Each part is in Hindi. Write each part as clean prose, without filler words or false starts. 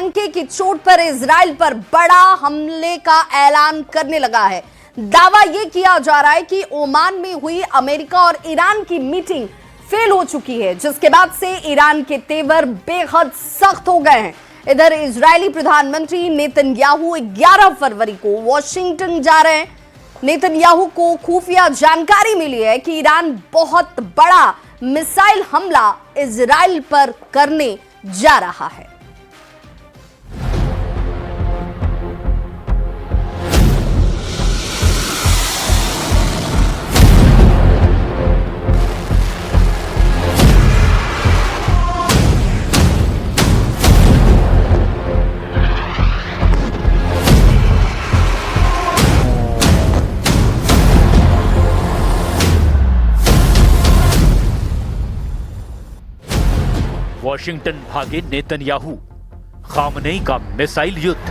डंके की चोट पर इजराइल पर बड़ा हमले का ऐलान करने लगा है। दावा यह किया जा रहा है कि ओमान में हुई अमेरिका और ईरान की मीटिंग फेल हो चुकी है, जिसके बाद से ईरान के तेवर बेहद सख्त हो गए हैं। इधर इजरायली प्रधानमंत्री नेतन्याहू 11 फरवरी को वॉशिंगटन जा रहे हैं। नेतन्याहू को खुफिया जानकारी मिली है कि ईरान बहुत बड़ा मिसाइल हमला इजराइल पर करने जा रहा है। वॉशिंगटन भागे नेतन्याहू, खामनेई का मिसाइल युद्ध।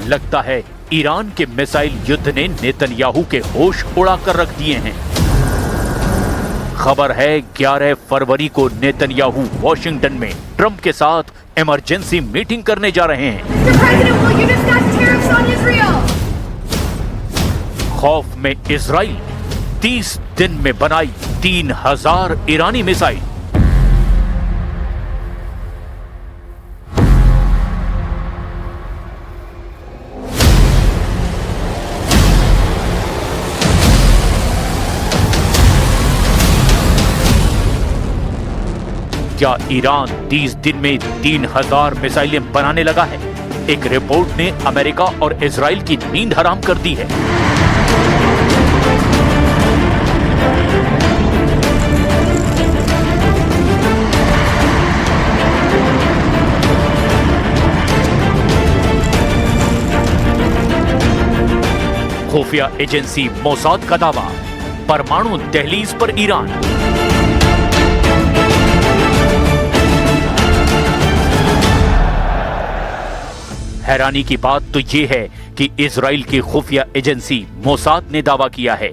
लगता है ईरान के मिसाइल युद्ध ने नेतन्याहू के होश उड़ाकर रख दिए हैं। खबर है 11 फरवरी को नेतन्याहू वॉशिंगटन में ट्रंप के साथ इमरजेंसी मीटिंग करने जा रहे हैं। खौफ में इजराइल 30 दिन में बनाई 3000 ईरानी मिसाइल। क्या ईरान 30 दिन में 3000 मिसाइलें बनाने लगा है? एक रिपोर्ट ने अमेरिका और इजराइल की नींद हराम कर दी है। खुफिया एजेंसी मोसाद का दावा, परमाणु दहलीज पर ईरान। हैरानी की बात तो यह है कि इजराइल की खुफिया एजेंसी मोसाद ने दावा किया है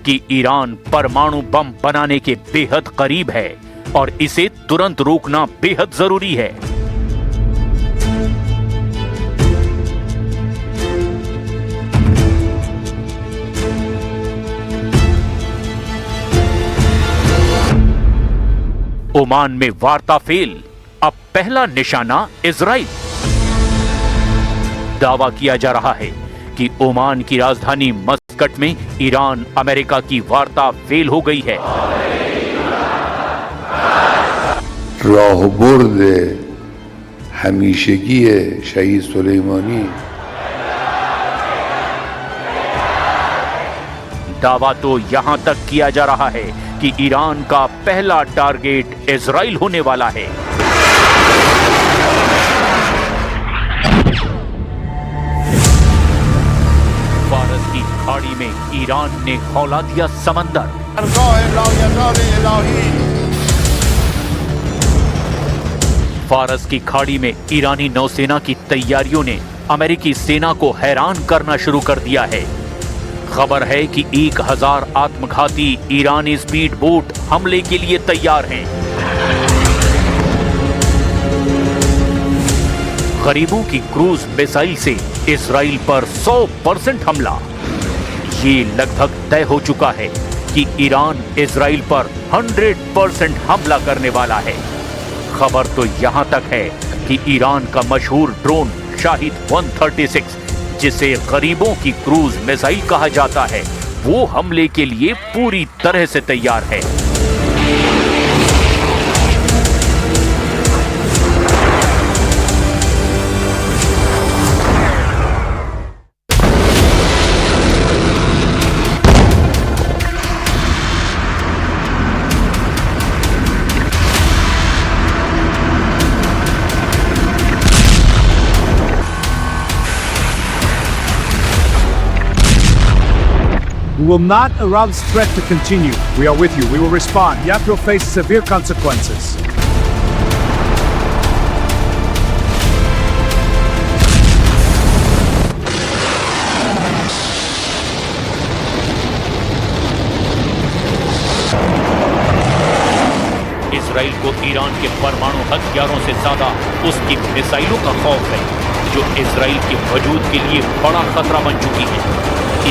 कि ईरान परमाणु बम बनाने के बेहद करीब है और इसे तुरंत रोकना बेहद जरूरी है। ओमान में वार्ता फेल, अब पहला निशाना इजराइल। दावा किया जा रहा है कि ओमान की राजधानी मस्कट में ईरान अमेरिका की वार्ता फेल हो गई है। राहबर्द हमेशगी शहीद सुलेमानी। दावा तो यहां तक किया जा रहा है कि ईरान का पहला टारगेट इजराइल होने वाला है। फारस की खाड़ी में ईरान ने खौला दिया समंदर। फारस की खाड़ी में ईरानी नौसेना की तैयारियों ने अमेरिकी सेना को हैरान करना शुरू कर दिया है। खबर है कि 1000 आत्मघाती ईरानी स्पीड बोट हमले के लिए तैयार हैं। गरीबों की क्रूज मिसाइल से इजराइल पर 100% हमला। ये लगभग तय हो चुका है कि ईरान इजराइल पर 100% हमला करने वाला है। खबर तो यहां तक है कि ईरान का मशहूर ड्रोन शाहिद 136, जिसे गरीबों की क्रूज मिसाइल कहा जाता है, वो हमले के लिए पूरी तरह से तैयार है। We will not allow this threat to continue. We are with you. We will respond. You have to face severe consequences. Israel को ईरान के परमाणु हथियारों से ज्यादा उसकी मिसाइलों का खौफ है, जो इसराइल के वजूद के लिए बड़ा खतरा बन चुकी है।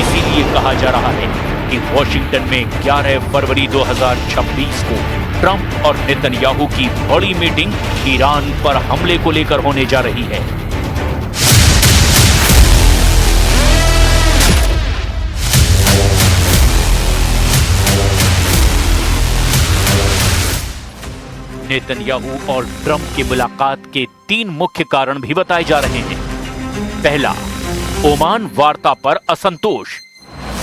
इसीलिए कहा जा रहा है कि वॉशिंगटन में 11 फरवरी 2026 को ट्रंप और नेतन्याहू की बड़ी मीटिंग ईरान पर हमले को लेकर होने जा रही है। नेतन्याहू और ट्रंप की मुलाकात के 3 मुख्य कारण भी बताए जा रहे हैं। पहला, ओमान वार्ता पर असंतोष।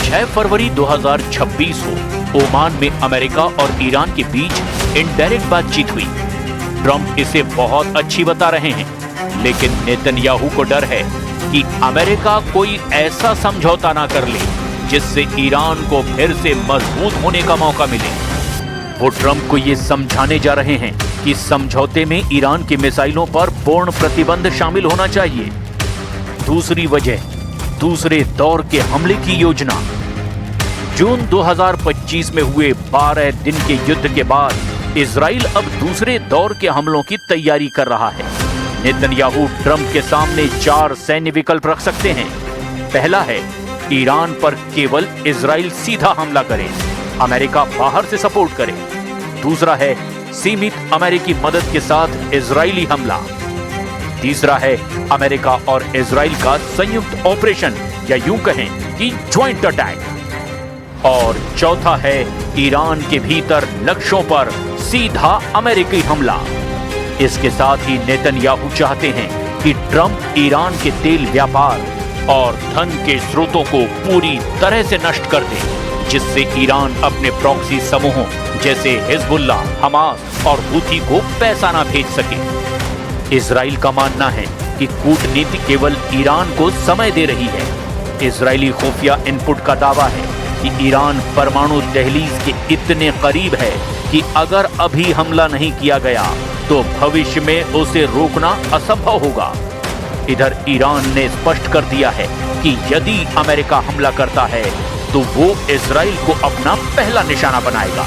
6 फरवरी 2026 को ओमान में अमेरिका और ईरान के बीच इनडायरेक्ट बातचीत हुई। ट्रंप इसे बहुत अच्छी बता रहे हैं, लेकिन नेतन्याहू को डर है कि अमेरिका कोई ऐसा समझौता ना कर ले जिससे ईरान को फिर से मजबूत होने का मौका मिले। वो ट्रंप को ये समझाने जा रहे हैं कि समझौते में ईरान की मिसाइलों पर पूर्ण प्रतिबंध शामिल होना चाहिए। दूसरी वजह, दूसरे दौर के हमले की योजना। जून 2025 में हुए 12 दिन के युद्ध के बाद इजराइल अब दूसरे दौर के हमलों की तैयारी कर रहा है। नेतन्याहू ट्रंप के सामने 4 सैन्य विकल्प रख सकते हैं। पहला है, ईरान पर केवल इजराइल सीधा हमला करे, अमेरिका बाहर से सपोर्ट करे। दूसरा है, सीमित अमेरिकी मदद के साथ इजरायली हमला। तीसरा है, अमेरिका और इजराइल का संयुक्त ऑपरेशन, या यूं कहें कि ज्वाइंट अटैक। और चौथा है, ईरान के भीतर लक्ष्यों पर सीधा अमेरिकी हमला। इसके साथ ही नेतन्याहू चाहते हैं कि ट्रंप ईरान के तेल व्यापार और धन के स्रोतों को पूरी तरह से नष्ट कर दे, जिससे ईरान अपने प्रॉक्सी समूहों जैसे हिजबुल्ला, हमास और हूथी को पैसा ना भेज सके। इजराइल का मानना है कि कूटनीति केवल ईरान को समय दे रही है। इजरायली खुफिया इनपुट का दावा है कि ईरान परमाणु दहलीज के इतने करीब है कि अगर अभी हमला नहीं किया गया तो भविष्य में उसे रोकना असंभव होगा। इधर ईरान ने स्पष्ट कर दिया है कि यदि अमेरिका हमला करता है तो वो इजराइल को अपना पहला निशाना बनाएगा।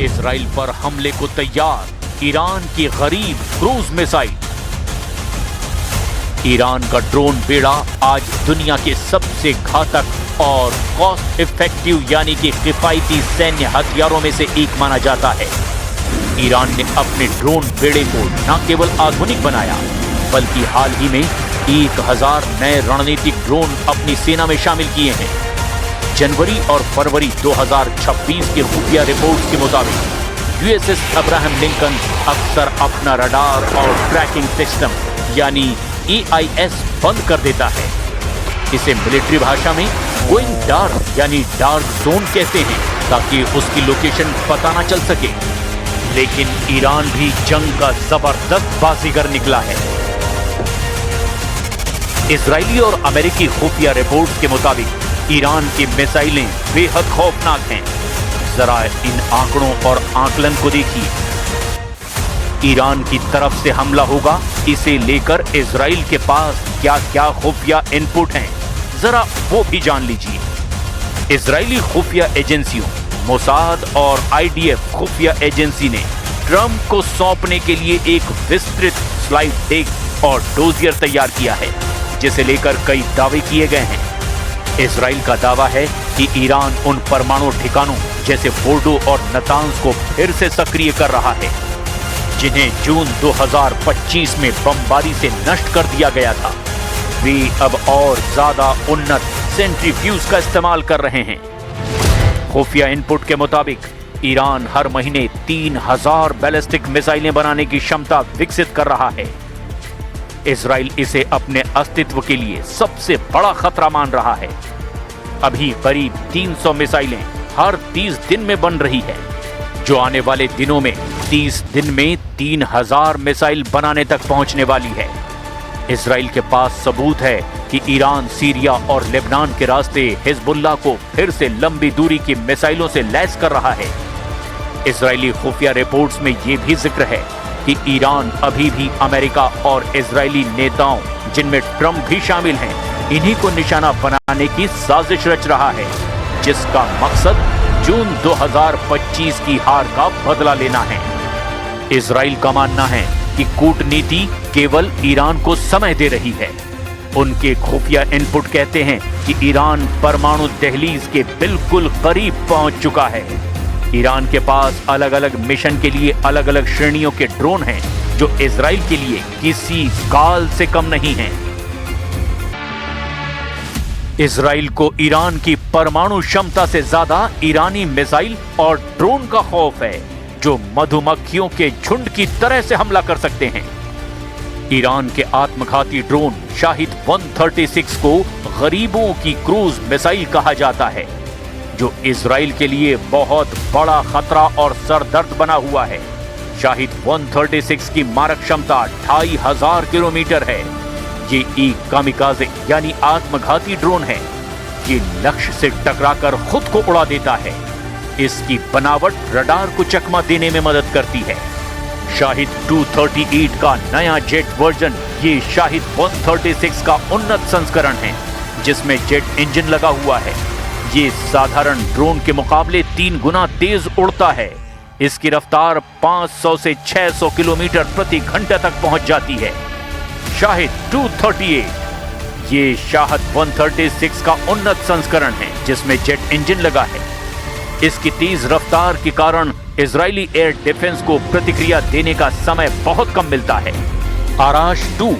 इजराइल पर हमले को तैयार ईरान की गरीब क्रूज मिसाइल। ईरान का ड्रोन बेड़ा आज दुनिया के सबसे घातक और कॉस्ट इफेक्टिव यानी कि किफायती सैन्य हथियारों में से एक माना जाता है। ईरान ने अपने ड्रोन बेड़े को न केवल आधुनिक बनाया, बल्कि हाल ही में 1000 नए रणनीतिक ड्रोन अपनी सेना में शामिल किए हैं। जनवरी और फरवरी 2026 की खुफिया रिपोर्ट्स के मुताबिक यूएसएस अब्राहम लिंकन अक्सर अपना रडार और ट्रैकिंग सिस्टम यानी EIS बंद कर देता है। इसे मिलिट्री भाषा में गोइंग डार्क यानी डार्क जोन कहते हैं, ताकि उसकी लोकेशन पता ना चल सके। लेकिन ईरान भी जंग का जबरदस्त बाजीगर निकला है। इजरायली और अमेरिकी खुफिया रिपोर्ट्स के मुताबिक ईरान की मिसाइलें बेहद खौफनाक हैं। जरा इन आंकड़ों और आकलन को देखिए। ईरान की तरफ से हमला होगा, इसे लेकर इजराइल के पास क्या क्या खुफिया इनपुट हैं, जरा वो भी जान लीजिए। इजरायली खुफिया एजेंसियों मोसाद और IDF खुफिया एजेंसी ने ट्रंप को सौंपने के लिए एक विस्तृत स्लाइड डेक और डोजियर तैयार किया है, जिसे लेकर कई दावे किए गए हैं। इजराइल का दावा है कि ईरान उन परमाणु ठिकानों जैसे फोर्डो और नतांज को फिर से सक्रिय कर रहा है, जिन्हें जून 2025 में बमबारी से नष्ट कर दिया गया था। वे अब और ज्यादा उन्नत सेंट्रीफ्यूज का इस्तेमाल कर रहे हैं। खुफिया इनपुट के मुताबिक ईरान हर महीने 3000 बैलिस्टिक मिसाइलें बनाने की क्षमता विकसित कर रहा है। इजराइल इसे अपने अस्तित्व के लिए सबसे बड़ा खतरा मान रहा है। अभी करीब 300 मिसाइलें हर 30 दिन में बन रही है, जो आने वाले दिनों में 30 दिन में 3000 मिसाइल बनाने तक पहुंचने वाली है। इजराइल के पास सबूत है कि ईरान सीरिया और लेबनान के रास्ते हिजबुल्लाह को फिर से लंबी दूरी की मिसाइलों से लैस कर रहा है। इजरायली खुफिया रिपोर्ट्स में यह भी जिक्र है कि ईरान अभी भी अमेरिका और इजरायली नेताओं, जिनमें ट्रंप भी शामिल हैं, इन्हीं को निशाना बनाने की साजिश रच रहा है, जिसका मकसद जून 2025 की हार का बदला लेना है। इजराइल का मानना है कि कूटनीति केवल ईरान को समय दे रही है। उनके खुफिया इनपुट कहते हैं कि ईरान परमाणु दहलीज के बिल्कुल करीब पहुंच चुका है। ईरान के पास अलग अलग मिशन के लिए अलग अलग श्रेणियों के ड्रोन हैं, जो इजराइल के लिए किसी काल से कम नहीं हैं। इजराइल को ईरान की परमाणु क्षमता से ज्यादा ईरानी मिसाइल और ड्रोन का खौफ है, जो मधुमक्खियों के झुंड की तरह से हमला कर सकते हैं। ईरान के आत्मघाती ड्रोन शाहिद 136 को गरीबों की क्रूज मिसाइल कहा जाता है, जो इजराइल के लिए बहुत बड़ा खतरा और सरदर्द बना हुआ है। शाहिद 136 की मारक क्षमता 2500 किलोमीटर है। ये एक कामिकाज़े यानी आत्मघाती ड्रोन है। ये लक्ष्य से टकराकर खुद को उड़ा देता है। इसकी बनावट रडार को चकमा देने में मदद करती है। शाहिद 238 का नया जेट वर्जन ये शाहिद 136 का उन्नत संस्करण है, जिसमें जेट इंजन लगा हुआ है। ये साधारण ड्रोन के मुकाबले 3 गुना तेज उड़ता है। इसकी रफ्तार 500 से 600 किलोमीटर प्रति घंटे तक पहुंच जाती है। शाहिद 238 ये शाहिद 136 का उन्नत संस्करण है, जिसमें जेट इंजन लगा है। इसकी तेज रफ्तार के कारण इजरायली एयर डिफेंस को प्रतिक्रिया देने का समय बहुत कम मिलता है। आराश 2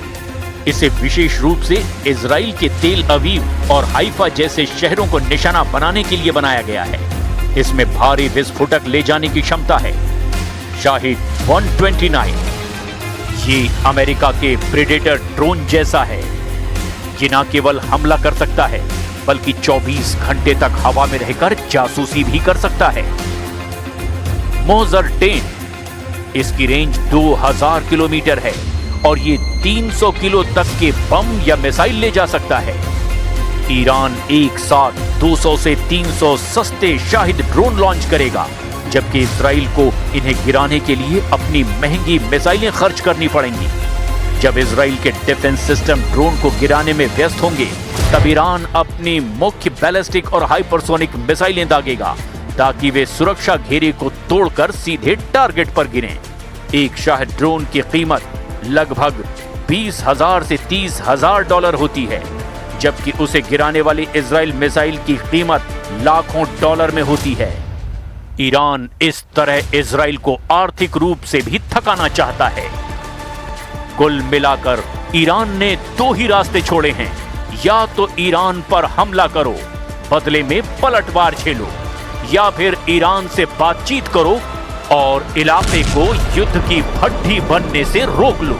इसे विशेष रूप से इजराइल के तेल अवीव और हाइफा जैसे शहरों को निशाना बनाने के लिए बनाया गया है। इसमें भारी विस्फोटक ले जाने की क्षमता है। शाहिद 129 ये अमेरिका के प्रेडेटर ड्रोन जैसा है। ये न केवल हमला कर सकता है, बल्कि 24 घंटे तक हवा में रहकर जासूसी भी कर सकता है। मोजर 10 इसकी रेंज 2000 किलोमीटर है और ये 300 किलो तक के बम या मिसाइल ले जा सकता है। ईरान एक साथ 200 से 300 सस्ते शाहिद ड्रोन लॉन्च करेगा, जबकि इजराइल को इन्हें गिराने के लिए अपनी महंगी मिसाइलें खर्च करनी पड़ेंगी। जब इजराइल के डिफेंस सिस्टम ड्रोन को गिराने में व्यस्त होंगे, तब ईरान अपनी मुख्य बैलिस्टिक और हाइपरसोनिक मिसाइलें दागेगा, ताकि वे सुरक्षा घेरे को तोड़कर सीधे टारगेट पर गिरें। एक शाहिद ड्रोन की कीमत लगभग 20,000 से 30,000 डॉलर होती है, जबकि उसे गिराने वाली इजराइल मिसाइल की कीमत लाखों डॉलर में होती है। ईरान इस तरह इजराइल को आर्थिक रूप से भी थकाना चाहता है। कुल मिलाकर ईरान ने 2 ही रास्ते छोड़े हैं, या तो ईरान पर हमला करो, बदले में पलटवार झेलो, या फिर ईरान से बातचीत करो और इलाके को युद्ध की भट्टी बनने से रोक लो।